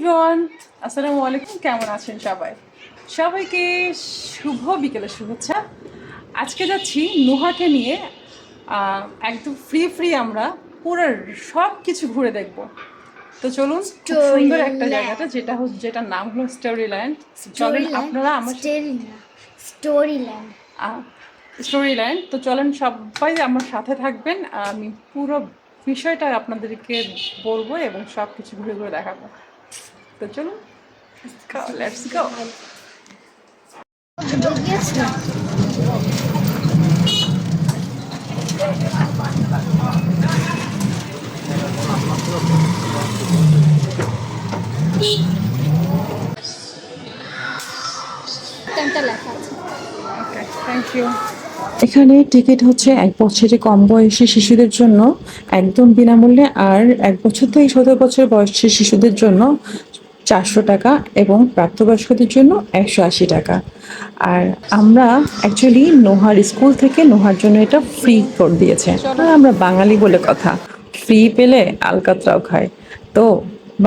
Everyone, আসসালামু আলাইকুম। কেমন আছেন সবাই? সবাইকে শুভ বিকেলের শুভেচ্ছা। আজকে যাচ্ছি নুহাকে নিয়ে। একদম ফ্রি আমরা পুরো সব কিছু ঘুরে দেখব। তো চলুন, খুব সুন্দর একটা জায়গাটা যেটার নাম হলো স্টোরিল্যান্ড। চলেন আপনারা আমার স্টোরিল্যান্ড। তো চলেন সবাই আমার সাথে থাকবেন। আমি পুরো বিষয়টা আপনাদেরকে বলবো এবং সব কিছু ঘুরে ঘুরে দেখাবো। তো চলুন, লেটস গো। Thank you. এখানে টিকিট হচ্ছে 1 বছরের কম বয়সী শিশুদের জন্য একদম বিনামূল্যে, আর 1 বছর থেকে 17 বছর বয়সী শিশুদের জন্য 400 টাকা এবং প্রাপ্তবয়স্কদের জন্য 180 টাকা। আর আমরা অ্যাকচুয়ালি নোহার স্কুল থেকে নোহার জন্য এটা ফ্রি করে দিয়েছে। আর আমরা বাঙালি বলে কথা, ফ্রি পেলে আলকাতরাও খায়। তো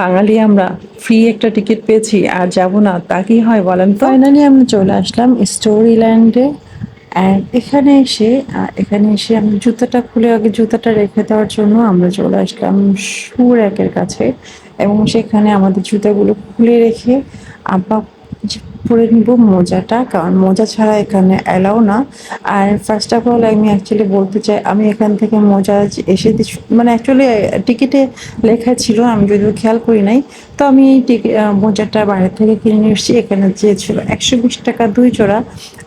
বাঙালি আমরা, ফ্রি একটা টিকিট পেয়েছি আর যাব না তা কি হয় বলেন? ফাইনালি আমরা চলে আসলাম স্টোরিল্যান্ডে। অ্যান্ড এখানে এসে আমি জুতাটা খুলে, আগে জুতাটা রেখে দেওয়ার জন্য আমরা চলে আসলাম শু র্যাকের কাছে, এবং সেখানে আমাদের জুতাগুলো খুলে রেখে আবার পরে নিব মোজাটা, কারণ মোজা ছাড়া এখানে অ্যালাউ না। আর ফার্স্ট অফ অল আমি অ্যাকচুয়ালি বলতে চাই, আমি এখান থেকে মোজা এসে মানে অ্যাকচুয়ালি টিকিটে লেখা ছিল, আমি যদিও খেয়াল করি নাই। তো আমি এই মোজাটা বাইরে থেকে কিনে নিয়ে এসেছি। এখানে চেয়েছিল 120 টাকা 2 জোড়া,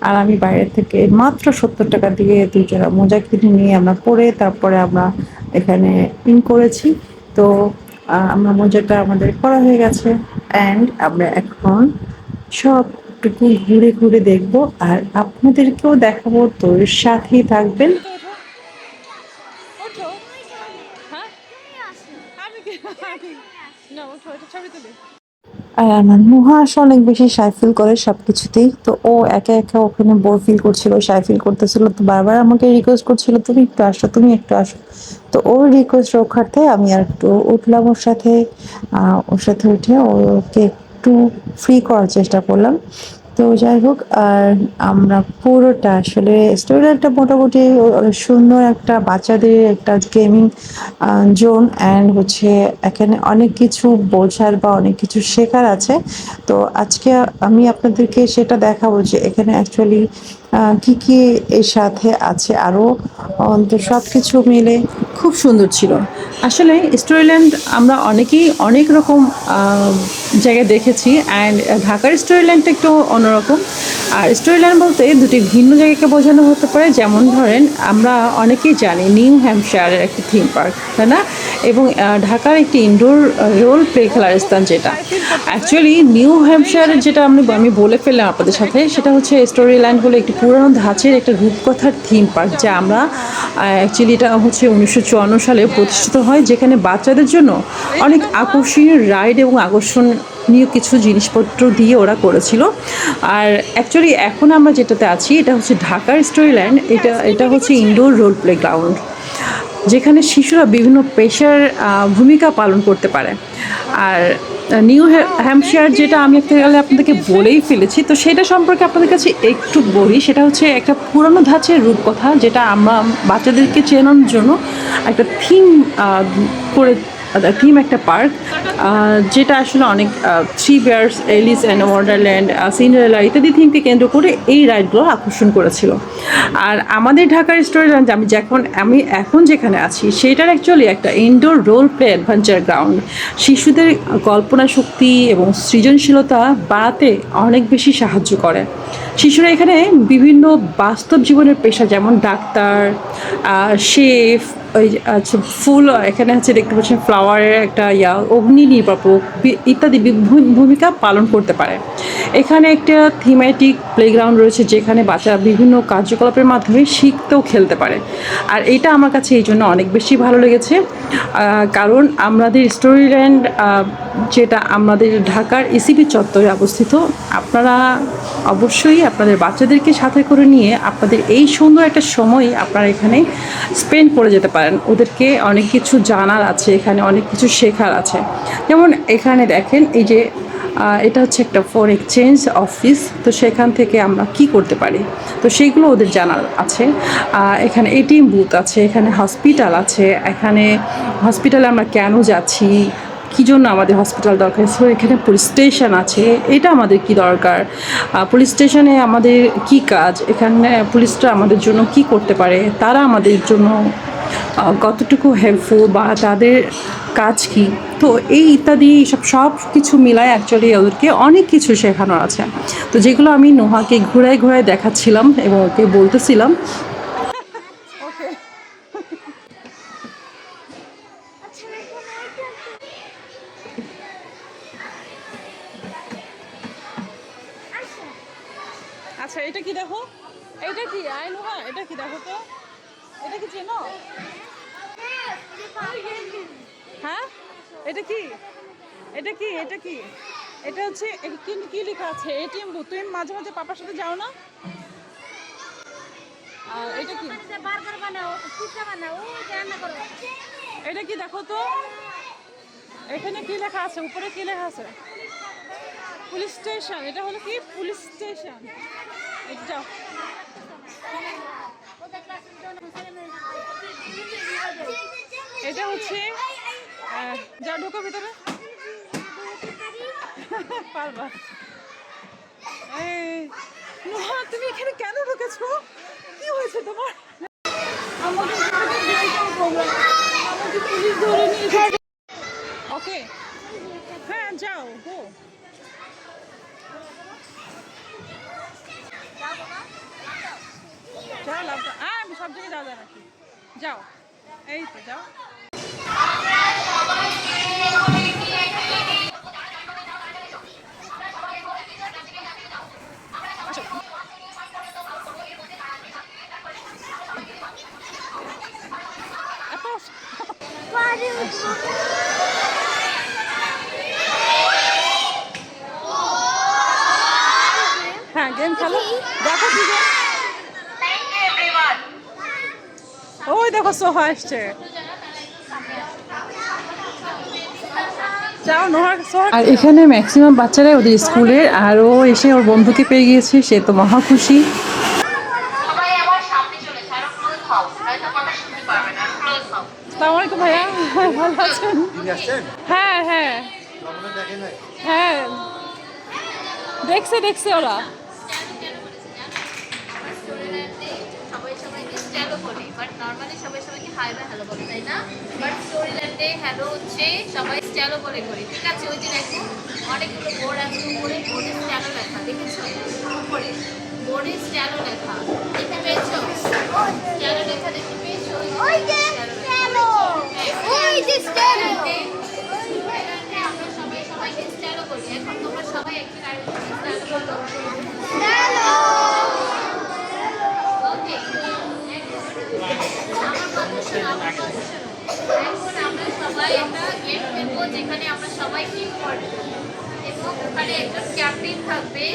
আর আমি বাইরে থেকে মাত্র 70 টাকা দিয়ে 2 জোড়া মোজা কিনে নিয়ে আমরা পরে তারপরে আমরা এখানে ইন করেছি। তো আমরা মোজাটা আমাদের করা হয়ে গেছে, অ্যান্ড আমরা এখন সবটুকু ঘুরে ঘুরে দেখবো আর আপনাদেরকেও দেখাবো। তো সাথেই থাকবেন। আর আমার নুহা আসলে অনেক বেশি সাই ফিল করে সবকিছুতেই। তো ও একা একা ওখানে বোর ফিল করছিল, সাই ফিল করতেছিল। তো বারবার আমাকে রিকোয়েস্ট করছিল, তুমি একটু আসো, তুমি একটু আসো। তো ওর রিকোয়েস্ট রক্ষার্থে আমি আর একটু উঠলাম ওর সাথে উঠে ওকে একটু ফ্রি করার চেষ্টা করলাম। তো যাই হোক, আর আমরা পুরোটা আসলে স্টোরিটা মোটামুটি সুন্দর একটা বাচ্চাদের একটা গেমিং জোন, অ্যান্ড হচ্ছে এখানে অনেক কিছু বোঝার বা অনেক কিছু শেখার আছে। তো আজকে আমি আপনাদেরকে সেটা দেখাবো যে এখানে অ্যাকচুয়ালি কি কি এর সাথে আছে আরও। তো সব কিছু মিলে খুব সুন্দর ছিল। আসলে স্টোরিল্যান্ড আমরা অনেকেই অনেক রকম জায়গায় দেখেছি, অ্যান্ড ঢাকার স্টোরিল্যান্ডটা একটু অন্যরকম। আর স্টোরিল্যান্ড বলতে দুটি ভিন্ন জায়গাকে বোঝানো হতে পারে। যেমন ধরেন, আমরা অনেকেই জানি নিউ হ্যাম্পশায়ারের একটি থিম পার্ক, তাই না? এবং ঢাকার একটি ইনডোর রোল প্লে খেলার স্থান, যেটা অ্যাকচুয়ালি নিউ হ্যাম্পশায়ারের, যেটা আমি বলে ফেললাম আপনাদের সাথে, সেটা হচ্ছে স্টোরিল্যান্ড হলো একটি পুরানো ধাঁচের একটা রূপকথার থিম পার্ক, যা আমরা অ্যাকচুয়ালি এটা হচ্ছে 1954 সালে প্রতিষ্ঠিত হয়, যেখানে বাচ্চাদের জন্য অনেক আকর্ষণীয় রাইড এবং আকর্ষণীয় কিছু জিনিসপত্র দিয়ে ওরা করেছিল। আর অ্যাকচুয়ালি এখন আমরা যেটাতে আছি, এটা হচ্ছে ঢাকার স্টোরিল্যান্ড। এটা হচ্ছে ইনডোর রোল প্লে গ্রাউন্ড, যেখানে শিশুরা বিভিন্ন পেশার ভূমিকা পালন করতে পারে। আর নিউ হ্যাম্পশায়ার, যেটা আমি আপনাদেরকে বলেই ফেলেছি, তো সেটা সম্পর্কে আপনাদের কাছে একটু বলি। সেটা হচ্ছে একটা পুরনো ধাঁচের রূপকথা, যেটা আমরা বাচ্চাদেরকে চেনানোর জন্য একটা করে থিম একটা পার্ক, যেটা আসলে অনেক three bears, Alice and Wonderland, Cinderella ইত্যাদি থিমকে কেন্দ্র করে এই রাইডগুলো আকর্ষণ করেছিল। আর আমাদের ঢাকার স্টোরিল্যান্ড, আমি এখন যেখানে আছি, সেটার অ্যাকচুয়ালি একটা indoor role play adventure ground. শিশুদের কল্পনা শক্তি এবং সৃজনশীলতা বাড়াতে অনেক বেশি সাহায্য করে। শিশুরা এখানে বিভিন্ন বাস্তব জীবনের পেশা, যেমন ডাক্তার, শেফ, ওই আচ্ছা ফুল, এখানে হচ্ছে দেখতে পাচ্ছেন ফ্লাওয়ারের একটা অগ্নি নির্বাপক ইত্যাদি ভূমিকা পালন করতে পারে। এখানে একটা থিমেটিক প্লেগ্রাউন্ড রয়েছে, যেখানে বাচ্চারা বিভিন্ন কার্যকলাপের মাধ্যমে শিখতেও খেলতে পারে। আর এটা আমার কাছে এই জন্য অনেক বেশি ভালো লেগেছে, কারণ আমাদের স্টোরিল্যান্ড যেটা আমাদের ঢাকার এসিবি চত্বরে অবস্থিত। আপনারা অবশ্যই আপনাদের বাচ্চাদেরকে সাথে করে নিয়ে আপনাদের এই সুন্দর একটা সময় আপনারা এখানে স্পেন্ড করে যেতে পারেন। ওদেরকে অনেক কিছু জানার আছে, এখানে অনেক কিছু শেখার আছে। যেমন এখানে দেখেন এই যে এটা হচ্ছে একটা ফরেন এক্সচেঞ্জ অফিস, তো সেখান থেকে আমরা কি করতে পারি, তো সেইগুলো ওদের জানার আছে। এখানে এটিএম বুথ আছে, এখানে হসপিটাল আছে, এখানে হসপিটালে আমরা কেন যাচ্ছি, কী জন্য আমাদের হসপিটাল দরকার, সো এখানে পুলিশ স্টেশন আছে, এটা আমাদের কি দরকার, পুলিশ স্টেশনে আমাদের কি কাজ, এখানে পুলিশরা আমাদের জন্য কি করতে পারে, তারা আমাদের জন্য কতটুকু হেল্পফুল বা তাদের কাজ কি, তো এই ইত্যাদি সব কিছু মিলায় অ্যাকচুয়ালি ওদেরকে অনেক কিছু শেখানোর আছে। তো যেগুলো আমি নোহাকে ঘুরায় ঘুরায় দেখাচ্ছিলাম এবং ওকে বলতেছিলাম। আচ্ছা এটা কি দেখো, এটা কি নোহা, এটা কি দেখো তো, এটা কি চেনো? হ্যাঁ এটা কি, এটা কি, এটা কি, এটা হচ্ছে কিন্তু কি লেখা আছে এটিএম বুথ। তুমি মাঝে মাঝে পাপার সাথে যাও না? আর এটা কি, এটা কি দেখো তো, এখানে কি লেখা আছে, উপরে কি লেখা আছে? Police station. এটা হলো কি পুলিশ স্টেশন। যাও এটা হচ্ছে যা ঢোকো ভিতরে পারবা। এই নোহা তুমি এখানে কেন ঢুকেছো, কি হয়েছে তোমার? আমাকে পুলিশ ধরে নিয়েছে। ওকে হ্যাঁ যাও গো। যাও লাভ, আমি সব জায়গায় যাওয়া যায় নাকি, যাও এই তো যাও। হ্যাঁ গেম খেলো, দেখো কি গেম, ওই দেখো সোহা আসছে। আর এখানে ম্যাক্সিমাম বাচ্চারাই ওদের স্কুলের, আর ও এসে ওর বন্ধুকে পেয়ে গিয়েছে, সে তো মহা খুশি। আসসালামু আলাইকুম ভাইয়া, ভালো আছেন? হ্যাঁ হ্যাঁ হ্যাঁ দেখছে ওরা। অনেকগুলো বোর্ড আছে, উপরে বোর্ডে স্ট্যালো লেখা দেখেছো, উপরে বোর্ডে স্ট্যালো লেখা দেখতে পেয়েছো, স্ট্যালো লেখা দেখতে পেয়েছো, ওই যে স্ট্যালো, ওই যে স্ট্যালো, আমরা সবাই সবাইকে স্ট্যালো বলি। এখন তোমরা সবাই একটি স্ট্যালো বলো, স্ট্যালো। ওকে আমার কথা শোনো, আমার কথা শোনো। এখন আমরা সবাই একটা গেম খেলবো যেখানে আমরা সবাই টিম করবো এবং ওখানে একজন ক্যাপ্টেন থাকবে।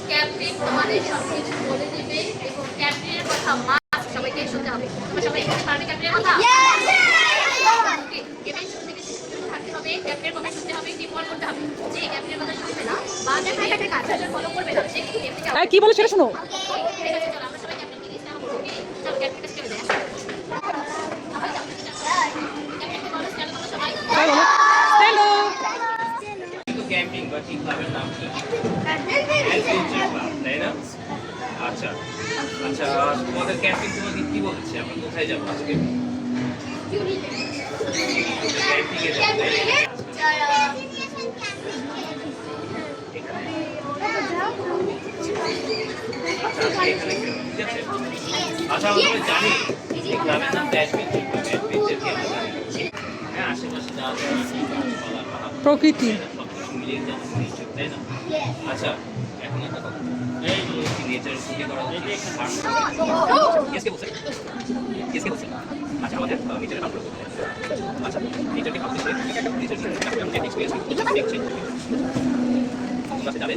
ক্যাপ্টেন তোমাদের সবকিছু বলে দেবে এবং ক্যাপ্টেনের কথা মাস্ট সবাইকে শুনতে হবে। তোমরা সবাই এখানে পারবে ক্যাপ্টেনের কথা? গেমের শুরু থেকে শেষ পর্যন্ত থাকতে হবে, ক্যাপ্টেনের কথা শুনতে হবে, টিম ওয়ার্ক করতে হবে। যে ক্যাপ্টেনের কথা শুনবে না বা যে ক্যাপ্টেনের কাজ ফলো করবে না সে কিন্তু গেমে যাবে। কি বলে সেটা শোনো। ঠিক আছে চলো আমরা সবাই ক্যাপ্টেনকে দিয়ে স্টার্ট করব। ওকে চলো ক্যাপ্টেনকে চলে যাই। ক্যাপ্টেনকে বলো স্টার্ট করো সবাই। হ্যালো ক্যাম্পিং বা কি ক্লাবের নাম কি? অ্যাডভেঞ্চার ক্লাব, তাই না? আচ্ছা আচ্ছা, তোমাদের ক্যাম্পিং তোমাকে কি বলেছে, আমরা কোথায় যাবো আজকে? ক্যাম্পিংয়ে যাবো, তাই না? আচ্ছা আজকে এখানে কেন? ঠিক আছে আচ্ছা আমরা জানি এই ক্লাবের নাম অ্যাডভেঞ্চার ক্লাব। অ্যাডভেঞ্চার কি আমরা জানি? হ্যাঁ আশেপাশে যা আছে গাছপালা পাহাড় প্রকৃতি সবকিছু মিলিয়ে যেমন নেচার, তাই না? আচ্ছা এখন একটা কথা, এই নেচারের ছবি করা উচিত। কেসকে বলছে? কেসকে বলছে? আচ্ছা আমাদের নেচারের কাপড় করতে হবে। আচ্ছা নেচারকে ভাবতেছে নেচারকে আমি যে এক্সপেরিয়েন্স দেখছি ক্লাসে যাবে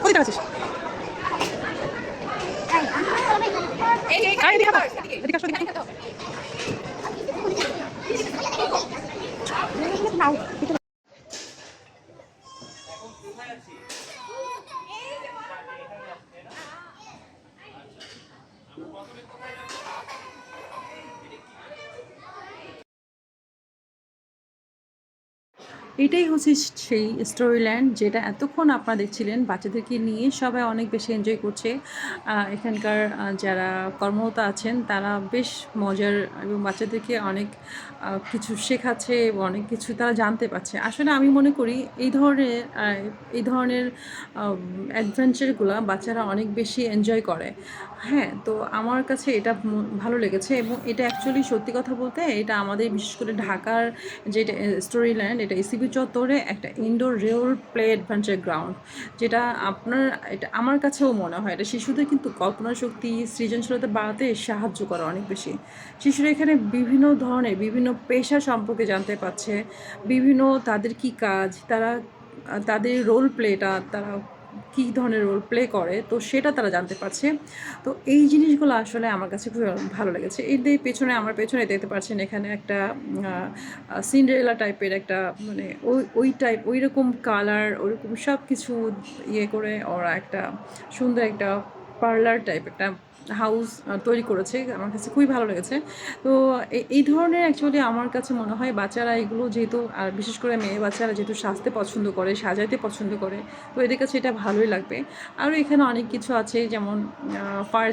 কোথায় আছিস? এটাই হচ্ছে সেই স্টোরিল্যান্ড যেটা এতক্ষণ আপনারা দেখছিলেন। বাচ্চাদেরকে নিয়ে সবাই অনেক বেশি এনজয় করছে। এখানকার যারা কর্মরত আছেন তারা বেশ মজার এবং বাচ্চাদেরকে অনেক কিছু শেখাচ্ছে এবং অনেক কিছু তারা জানতে পারছে। আসলে আমি মনে করি এই ধরনের অ্যাডভেঞ্চারগুলো বাচ্চারা অনেক বেশি এনজয় করে। হ্যাঁ, তো আমার কাছে এটা ভালো লেগেছে এবং এটা অ্যাকচুয়ালি সত্যি কথা বলতে এটা আমাদের বিশেষ করে ঢাকার যেটা স্টোরিল্যান্ড, এটা এসিবি চত্বরে একটা indoor role play adventure ground, যেটা এটা আমার কাছেও মনে হয় এটা শিশুদের কিন্তু কল্পনা শক্তি সৃজনশীলতা বাড়াতে সাহায্য করে অনেক বেশি। শিশুরা এখানে বিভিন্ন ধরনের বিভিন্ন পেশা সম্পর্কে জানতে পারছে, বিভিন্ন তাদের কি কাজ, তাদের রোল প্লেটা তারা কী ধরনের রোল প্লে করে তো সেটা তারা জানতে পারছে। তো এই জিনিসগুলো আসলে আমার কাছে খুব ভালো লেগেছে। এর দিয়ে আমার পেছনে দেখতে পাচ্ছেন এখানে একটা সিন্ডারেলা টাইপের একটা মানে ওই রকম কালার ওইরকম সব কিছু ইয়ে করে ওরা একটা সুন্দর একটা পার্লার টাইপ একটা হাউস তৈরি করেছে। আমার কাছে খুবই ভালো লেগেছে। তো এই ধরনের অ্যাকচুয়ালি আমার কাছে মনে হয় বাচ্চারা এগুলো যেহেতু আর বিশেষ করে মেয়ে বাচ্চারা যেহেতু সাজতে পছন্দ করে সাজাইতে পছন্দ করে তো এদের কাছে এটা ভালোই লাগবে। আরও এখানে অনেক কিছু আছে যেমন ফায়ার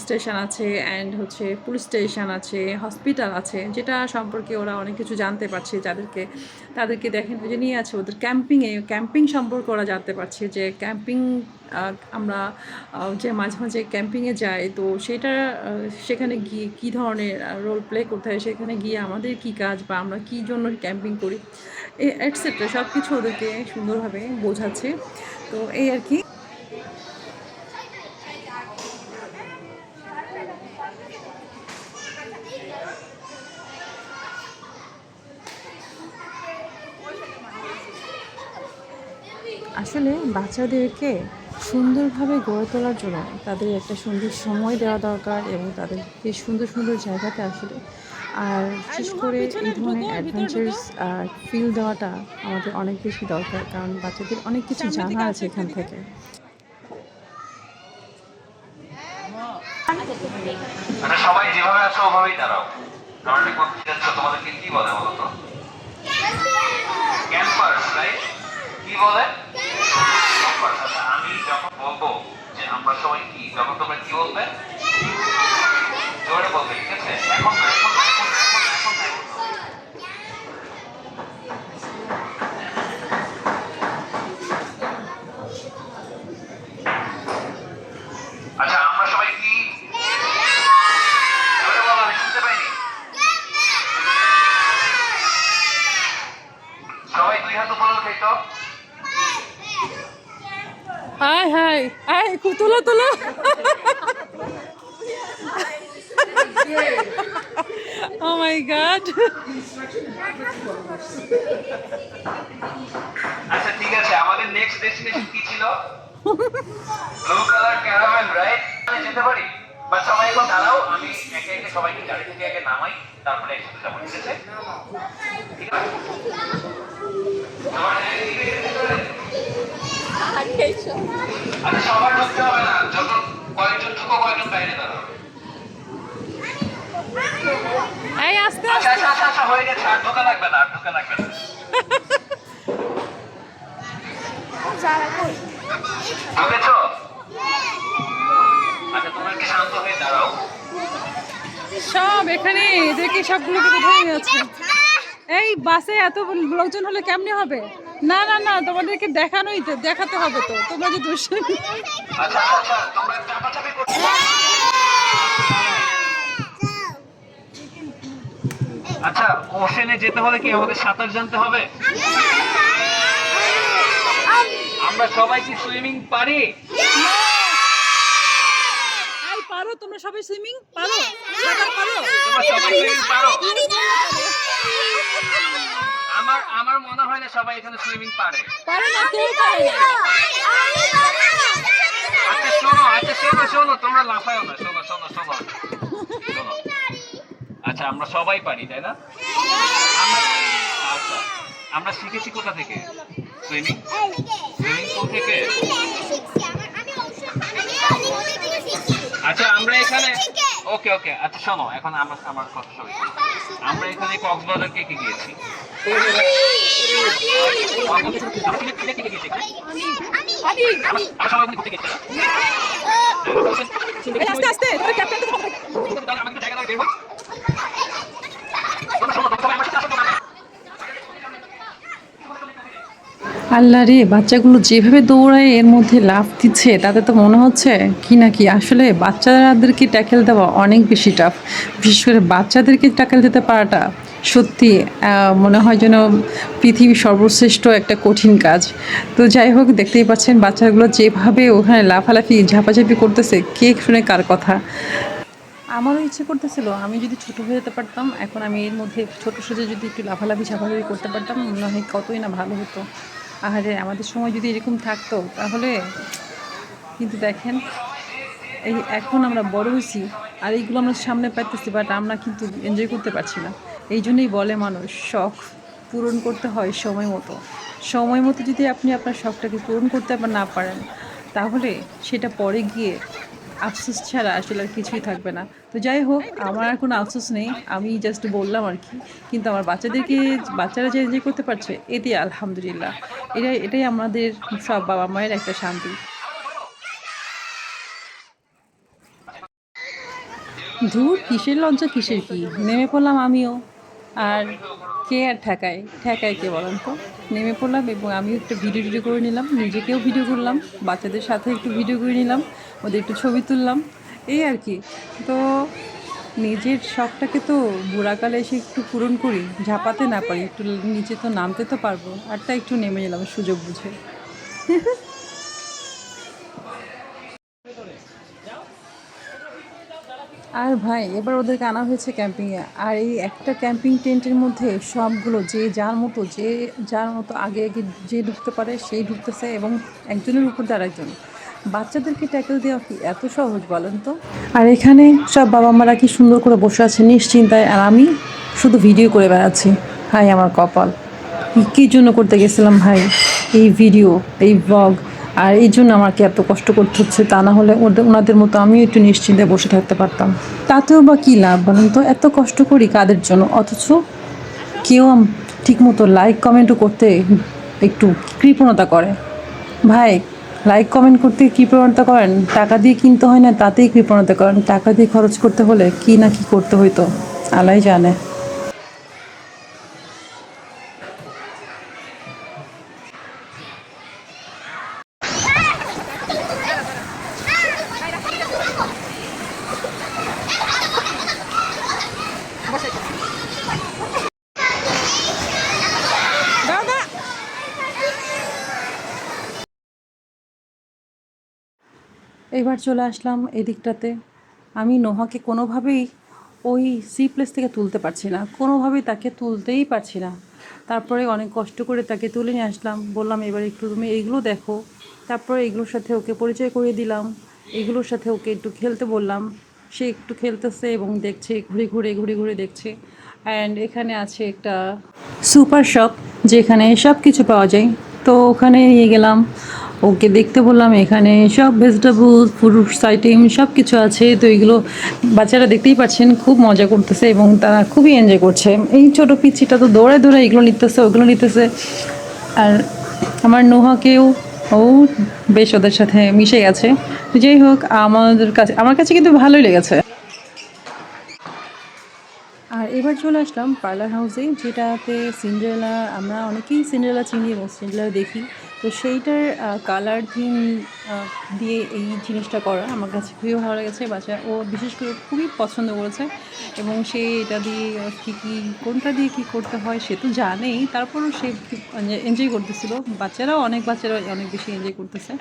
স্টেশন আছে অ্যান্ড হচ্ছে পুলিশ স্টেশন আছে, হসপিটাল আছে, যেটা সম্পর্কে ওরা অনেক কিছু জানতে পারছে। তাদেরকে দেখেন ওই যে নিয়ে আছে ওদের ক্যাম্পিং সম্পর্কে ওরা জানতে পারছে যে ক্যাম্পিং আমরা যে মাঝে মাঝে ক্যাম্পিংয়ে যাই তো সেখানে গিয়ে কী ধরনের রোল প্লে করতে হয়, সেখানে গিয়ে আমাদের কী কাজ বা আমরা কী জন্য ক্যাম্পিং করি এটসেট্রা সব কিছু ওদেরকে সুন্দরভাবে বোঝাচ্ছে। তো এই আর কি। আসলে বাচ্চাদেরকে সুন্দরভাবে গড়ে তোলার জন্য তাদের একটা সুন্দর সময় দেওয়া দরকার এবং তাদেরকে সুন্দর সুন্দর জায়গাতে আসলে আর বিশেষ করে এই ধরনের অ্যাডভেঞ্চার্স ফিল দেওয়াটা আমাদের অনেক বেশি দরকার, কারণ বাচ্চাদের অনেক কিছু জানা আছে এখান থেকে। সবাই যেভাবে আছো ওভাবেই দাঁড়াও। কারণটা করতে যাচ্ছ তোমাদেরকে কি বলে বলো তো? ক্যাম্পার্স, রাইট? কি বলে? ক্যাম্পার্স। আচ্ছা আমি যখন বলবো যে আমরা সবাই কি, তখন তোমরা কি বলবে? জোরে বলবে, ঠিক আছে? এখন না, এখন না, এখন না, এখন না, এখন না, এখন না। আচ্ছা আমরা সবাই কি? জোরে বলো, আমি শুনতে পাইনি। সবাই দুই হাত উপরে উঠাই তো। হাই হাই হাই তোলো তোলো। Oh my God. আচ্ছা ঠিক আছে, আমাদের নেক্সট ডেস্টিনেশন কি ছিল? Blue colour caravan, right? আমি যেতে পারি, বাট সবাই এখন দাঁড়াও, আমি একে একে সবাইকে গাড়ি থেকে আগে নামাই, তারপরে একসাথে যাবো, ঠিক আছে? ঠিক আছে? আচ্ছা সবার ঢুকতে হবে না, যখন কয়েকজন ঢুকো কয়েকজন বাইরে দাঁড়াও। এই আস্তে আচ্ছা আচ্ছা আচ্ছা আচ্ছা হয়ে গেছে, আর ঢোকা লাগবে না, আর ঢোকা লাগবে না। ঢুকেছো? আচ্ছা তোমরা কি শান্ত হয়ে দাঁড়াও। সব এখানে এদেরকে সবগুলোকে কোথায় আছে? এই বাসে এত লোকজন হলে কেমনে হবে? না না না, তোমাদেরকে দেখাতে হবে তো, তোমরা যে দুষ্টামি। আচ্ছা আচ্ছা আচ্ছা তোমরা চাপাচাপি করছো। ওশেনে যেতে হলে কি আমাদের সাঁতার জানতে হবে? আমরা সবাই কি সুইমিং পারি? পারো তোমরা সবাই সুইমিং পারো? সাঁতার পারো? তোমরা সবাই সুইমিং পারো? আমার মনে হয় না সবাই এখানে সুইমিং পারে। পারে না, কেউ পারে না। শোনো তোমরা লাফায়ও না। শোনো। আচ্ছা আমরা সবাই পারি তাই না? আচ্ছা আমরা শিখেছি কোথা থেকে সুইমিং পুল থেকে? আচ্ছা আমরা এখানে ওকে আচ্ছা শোনো এখন আমার কথা শুনুন। আমরা এখানে কক্সবাজার কে গিয়েছি? আল্লাহ রে, বাচ্চাগুলো যেভাবে দৌড়ায় এর মধ্যে লাফ দিচ্ছে তাতে তো মনে হচ্ছে কি না কি। আসলে বাচ্চাদেরকে ট্যাকেল দেওয়া অনেক বেশি টাফ, বিশেষ করে বাচ্চাদেরকে ট্যাকেল দিতে পারাটা সত্যি মনে হয় যেন পৃথিবীর সর্বশ্রেষ্ঠ একটা কঠিন কাজ। তো যাই হোক, দেখতেই পাচ্ছেন বাচ্চাগুলো যেভাবে ওখানে লাফালাফি ঝাপাঝাপি করতেছে, কে শুনে কার কথা। আমারও ইচ্ছে করতেছিল আমি যদি ছোট হয়ে যেতে পারতাম, এখন আমি এর মধ্যে ছোট সোজে যদি একটু লাফালাফি ঝাপাঝাপি করতে পারতাম, মনে হয় কতই না ভালো হতো। আরে আমাদের সময় যদি এরকম থাকতো তাহলে। কিন্তু দেখেন এই এখন আমরা বড় হয়েছি আর এইগুলো আমরা সামনে পাইতেছি, বাট আমরা কিন্তু এনজয় করতে পারছি না। এই জন্যই বলে মানুষ শখ পূরণ করতে হয় সময় মতো যদি আপনি আপনার শখটাকে পূরণ করতে না পারেন তাহলে সেটা পরে গিয়ে আফসোস ছাড়া আসলে আর কিছুই থাকবে না। তো যাই হোক, আমার আর কোনো আফসোস নেই, আমি জাস্ট বললাম আর কি। কিন্তু আমার বাচ্চারা যে এনজয় করতে পারছে এতে আলহামদুলিল্লাহ, এটাই আমাদের সব বাবা মায়ের একটা শান্তি। ধুর, কিসের লজ্জা কিসের কি, নেমে পড়লাম আমিও। আর কে আর ঠেকায় কে বলেন তো। নেমে পড়লাম এবং আমিও একটু ভিডিও করে নিলাম, নিজেকেও ভিডিও করলাম, বাচ্চাদের সাথে একটু ভিডিও করে নিলাম, ওদের একটু ছবি তুললাম, এই আর কি। তো নিজের শখটাকে তো বুড়াকালে এসে একটু পূরণ করি, ঝাঁপাতে না পারি, একটু নিচে তো নামতে তো পারবো, আরটা একটু নেমে নিলাম সুযোগ বুঝে। আর ভাই এবার ওদেরকে আনা হয়েছে ক্যাম্পিংয়ে, আর এই একটা ক্যাম্পিং টেন্টের মধ্যে সবগুলো যে যার মতো আগে যে ঢুকতে পারে সেই ঢুকতেছে, এবং একজনের উপর দিয়ে আরেকজন। বাচ্চাদেরকে ট্যাকেল দেওয়া কি এত সহজ বলেন তো? আর এখানে সব বাবা মারা কি সুন্দর করে বসে আছে নিশ্চিন্তায়, আর আমি শুধু ভিডিও করে বেড়াচ্ছি। হাই আমার কপাল, কী জন্য করতে গেছিলাম ভাই এই ভিডিও, এই ব্লগ, আর এই জন্য আমাকে এত কষ্ট করতে হচ্ছে। তা না হলে ওনাদের মতো আমিও একটু নিশ্চিন্তে বসে থাকতে পারতাম। তাতেও বা কী লাভ বলুন তো, এত কষ্ট করি কাদের জন্য, অথচ কেউ ঠিকমতো লাইক কমেন্টও করতে একটু কৃপণতা করে। ভাই লাইক কমেন্ট করতে কৃপণতা করেন, টাকা দিয়ে কিনতে হয় না তাতেই কৃপণতা করেন, টাকা দিয়ে খরচ করতে হলে কি না কি করতে হইতো আল্লাহ জানে। এবার চলে আসলাম এদিকটাতে। আমি নোহাকে কোনোভাবেই ওই সি প্লেস থেকে তুলতে পারছি না, কোনোভাবেই তাকে তুলতেই পারছি না। তারপরে অনেক কষ্ট করে তাকে তুলে নিয়ে আসলাম, বললাম এবার একটু তুমি এইগুলো দেখো। তারপরে এগুলোর সাথে ওকে পরিচয় করিয়ে দিলাম, এগুলোর সাথে ওকে একটু খেলতে বললাম। সে একটু খেলতেছে এবং দেখছে, ঘুরে ঘুরে দেখছে। অ্যান্ড এখানে আছে একটা সুপার শপ যেখানে সব কিছু পাওয়া যায়, তো ওখানে নিয়ে গেলাম, ওকে দেখতে বললাম। এখানে সব ভেজিটেবলস, ফ্রুটস আইটেম সব কিছু আছে। তো এইগুলো বাচ্চারা দেখতেই পাচ্ছেন খুব মজা করতেছে এবং তারা খুবই এনজয় করছে। এই ছোটো পিচ্ছিটা তো দৌড়ে এগুলো নিতেছে, ওগুলো নিতেছে। আর আমার নোহাকেও ও বেশ ওদের সাথে মিশে গেছে। যাই হোক, আমার কাছে কিন্তু ভালোই লেগেছে। আর এবার চলে আসলাম পার্লার হাউসে, যেটাতে সিন্ডারেলা, আমরা অনেকেই সিন্ডারেলা চিনি এবং সিন্ডারেলা দেখি। তো সেইটার কালার থিম দিয়ে এই জিনিসটা করা আমার কাছে খুবই ভালো লেগেছে। বাচ্চা ও বিশেষ করে খুবই পছন্দ করেছে এবং সে এটা দিয়ে কী কী কোনটা দিয়ে কী করতে হয় সে তো জানেই, তারপরও সে এনজয় করতেছিল। বাচ্চারাও অনেক অনেক বেশি এনজয় করতেছে।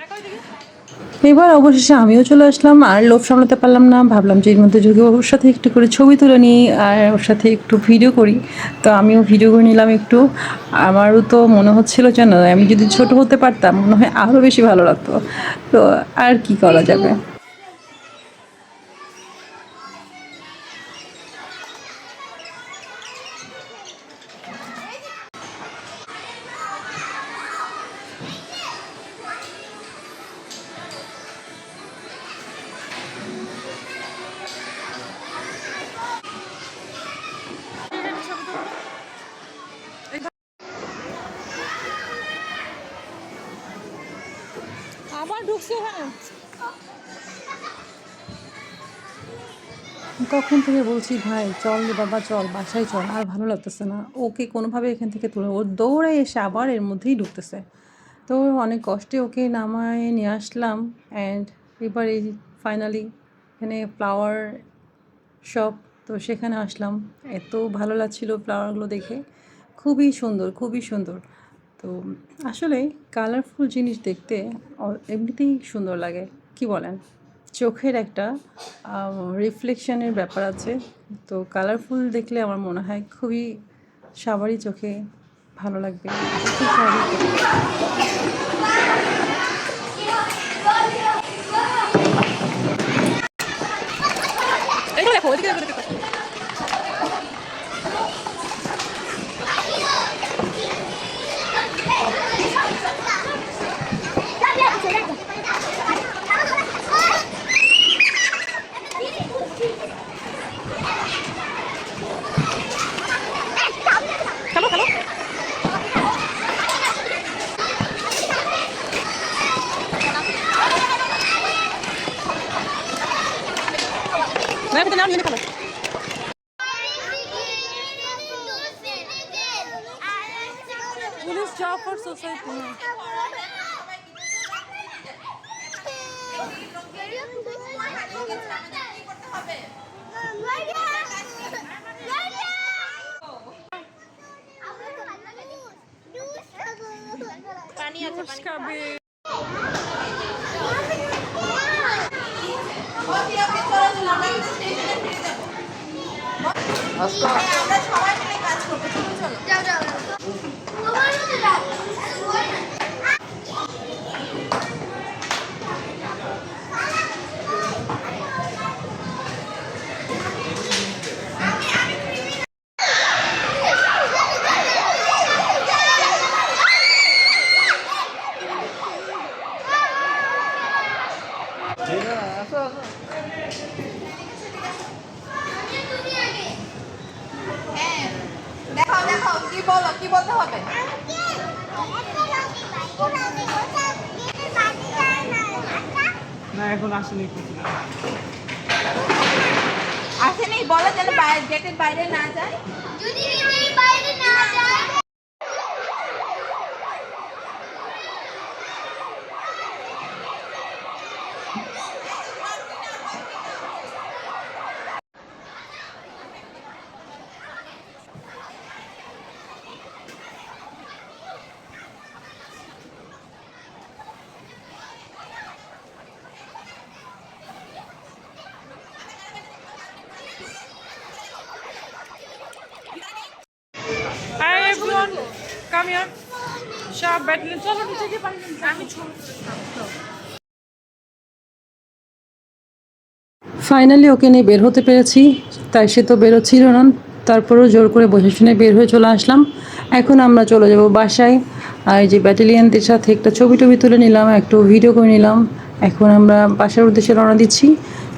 এবার অবশেষে আমিও চলে আসলাম, আর লোভ সামলাতে পারলাম না, ভাবলাম যে এর মধ্যে যদি ওর সাথে একটু করে ছবি তুলে নিই আর ওর সাথে একটু ভিডিও করি। তো আমিও ভিডিও করে নিলাম একটু। আমারও তো মনে হচ্ছিল যেন আমি যদি ছোট হতে পারতাম মনে হয় আরও বেশি ভালো লাগতো। তো আর কি করা যাবে। আবার ঢুকছে ওখানে। তখন থেকে বলছি ভাই চল রে বাবা চল বাসায় চল, আর ভালো লাগতেছে না, ওকে কোনোভাবে এখান থেকে তুলে, ও দৌড়ে এসে আবার এর মধ্যেই ঢুকতেছে। তো অনেক কষ্টে ওকে নামায় নিয়ে আসলাম। অ্যান্ড এবার এই ফাইনালি এখানে ফ্লাওয়ার শপ, তো সেখানে আসলাম। এত ভালো লাগছিলো ফ্লাওয়ারগুলো দেখে, খুবই সুন্দর খুবই সুন্দর। তো আসলে কালারফুল জিনিস দেখতে এমনিতেই সুন্দর লাগে, কি বলেন? চোখের একটা রিফ্লেকশনের ব্যাপার আছে। তো কালারফুল দেখলে আমার মনে হয় খুবই সবারই চোখে ভালো লাগবে। খুব স্বাভাবিক। দেখো দেখো ওইদিকে দেখো দেখো। খেলো খেলো। নাও নিয়ে খেলো। Police job for society. পানি আছে পানি খাবে। আমরা সবাই মিলে কাজ করবো, চলো চলো যাও যাও দেখাও দেখাও কি বলো, কি বলতে হবে? না এখন আসেনি। আসেনি বলো যেন গেটের বাইরে না যায়। যদি গেটের বাইরে না যায় Hi everyone, come here. Sharp battle. চলো নিচে গিয়ে পানি নিয়ে আমি ফাইনালি ওকে নিয়ে বের হতে পেরেছি। তাই সে তো বেরোচ্ছিল না, তারপরেও জোর করে বসে শুনে বের হয়ে চলে আসলাম। এখন আমরা চলে যাব বাসায়। আর এই যে ব্যাটালিয়ানদের সাথে একটা ছবি টবি তুলে নিলাম, একটু ভিডিও করে নিলাম। এখন আমরা বাসার উদ্দেশ্যে রওনা দিচ্ছি।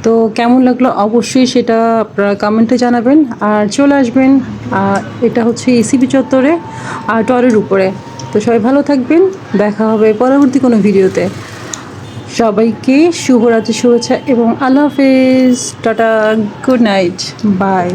তো কেমন লাগলো অবশ্যই সেটা আপনারা কমেন্টে জানাবেন, আর চলে আসবেন। এটা হচ্ছে এসিবি চত্বরে আর টরের উপরে। তো সবাই ভালো থাকবেন, দেখা হবে পরবর্তী কোনো ভিডিওতে। সবাইকে শুভরাত্রি শুভেচ্ছা এবং আল্লাহ হাফেজ, টাটা, গুড নাইট, বাই।